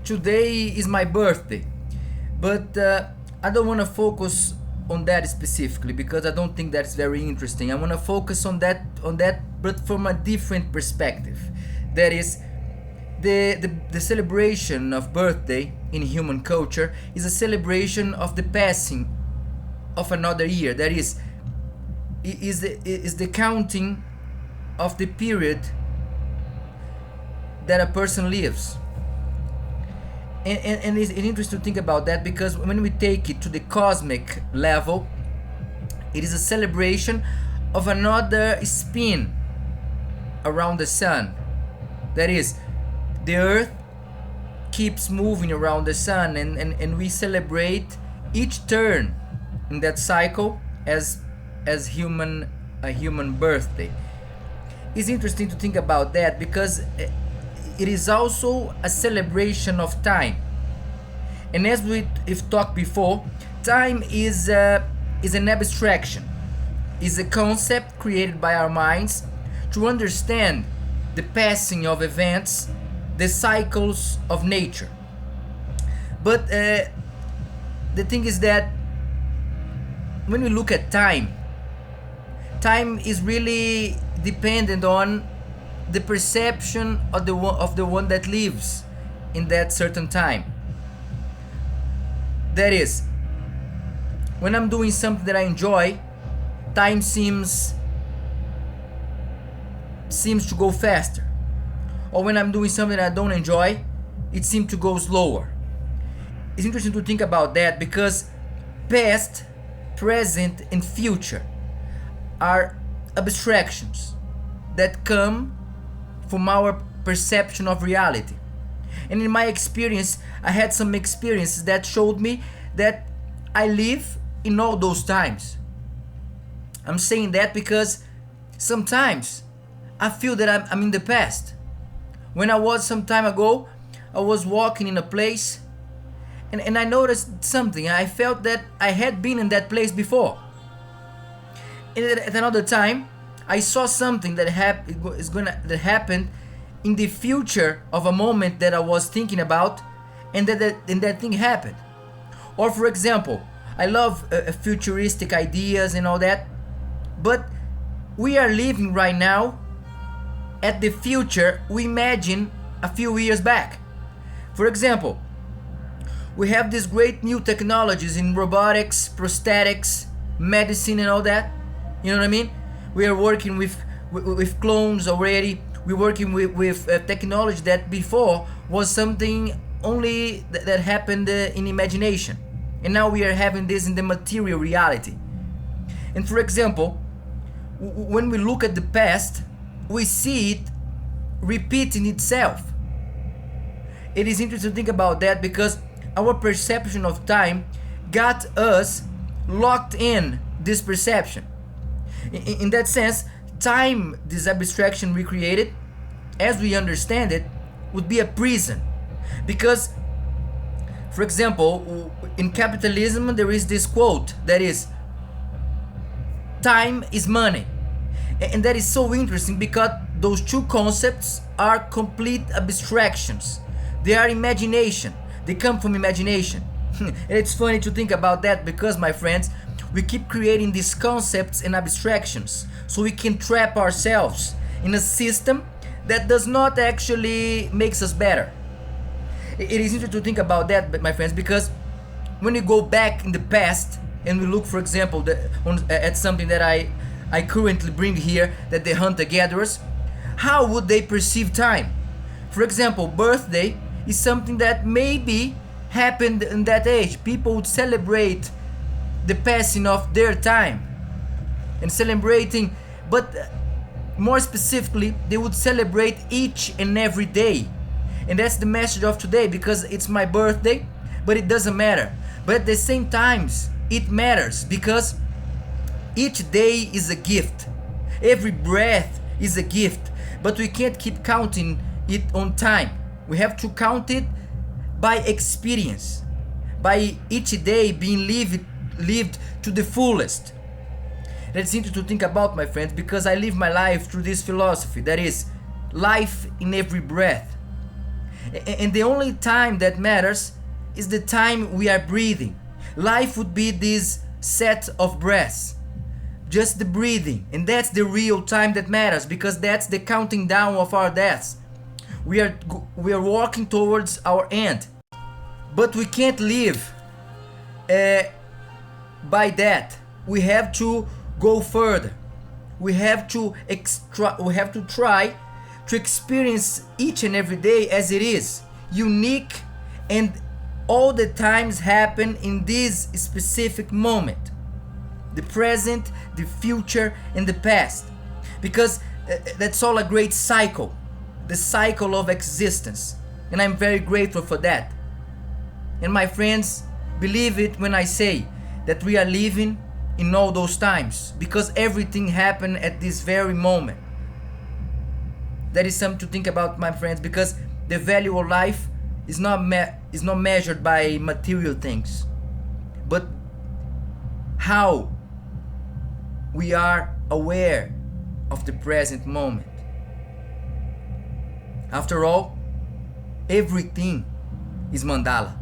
today is my birthday, but I don't want to focus on that specifically because I don't think that's very interesting. I want to focus on that, but from a different perspective. That is, the celebration of birthday in human culture is a celebration of the passing of another year. That is the counting of the period that a person lives. And it's interesting to think about that because when we take it to the cosmic level, it is a celebration of another spin around the sun. That is, the earth keeps moving around the sun, and we celebrate each turn in that cycle as a human birthday. It's interesting to think about that because it is also a celebration of time. And as we've talked before, time is an abstraction, is a concept created by our minds to understand the passing of events, the cycles of nature. But the thing is that when we look at time is really dependent on the perception of the one that lives in that certain time. That is, when I'm doing something that I enjoy, time seems to go faster. Or when I'm doing something that I don't enjoy, it seems to go slower. It's interesting to think about that because past, present, and future are abstractions that come from our perception of reality. And in my experience, I had some experiences that showed me that I live in all those times. I'm saying that because sometimes I feel that I'm in the past. When I was some time ago, I was walking in a place and I noticed something. I felt that I had been in that place before. And at another time, I saw something that happened in the future of a moment that I was thinking about, and that thing happened. Or for example, I love futuristic ideas and all that, but we are living right now at the future we imagined a few years back. For example, we have these great new technologies in robotics, prosthetics, medicine, and all that. You know what I mean? We are working with clones already. We're working with technology that before was something only that happened in imagination. And now we are having this in the material reality. And for example, when we look at the past, we see it repeating itself. It is interesting to think about that because our perception of time got us locked in this perception. In that sense, time, this abstraction we created, as we understand it, would be a prison. Because, for example, in capitalism there is this quote that is, time is money. And that is so interesting because those two concepts are complete abstractions. They are imagination. They come from imagination. And it's funny to think about that because, my friends, we keep creating these concepts and abstractions so we can trap ourselves in a system that does not actually makes us better. It is interesting to think about that, my friends, because when we go back in the past and we look, for example, at something that I currently bring here, that the hunter-gatherers, how would they perceive time? For example, birthday is something that maybe happened in that age. People would celebrate the passing of their time and celebrating, but more specifically, they would celebrate each and every day. And that's the message of today, because it's my birthday, but it doesn't matter. But at the same time, it matters because each day is a gift. Every breath is a gift, but we can't keep counting it on time. We have to count it by experience, by each day being lived to the fullest. That's interesting to think about, my friends, because I live my life through this philosophy, that is, life in every breath. And the only time that matters is the time we are breathing. Life would be this set of breaths, just the breathing, and that's the real time that matters, because that's the counting down of our deaths. We are walking towards our end, but we can't live by that. We have to go further. We have to try to experience each and every day as it is, unique, and all the times happen in this specific moment. The present, the future, and the past. Because that's all a great cycle. The cycle of existence. And I'm very grateful for that. And my friends, believe it when I say that we are living in all those times. Because everything happened at this very moment. That is something to think about, my friends. Because the value of life is not measured by material things. But how we are aware of the present moment. After all, everything is mandala.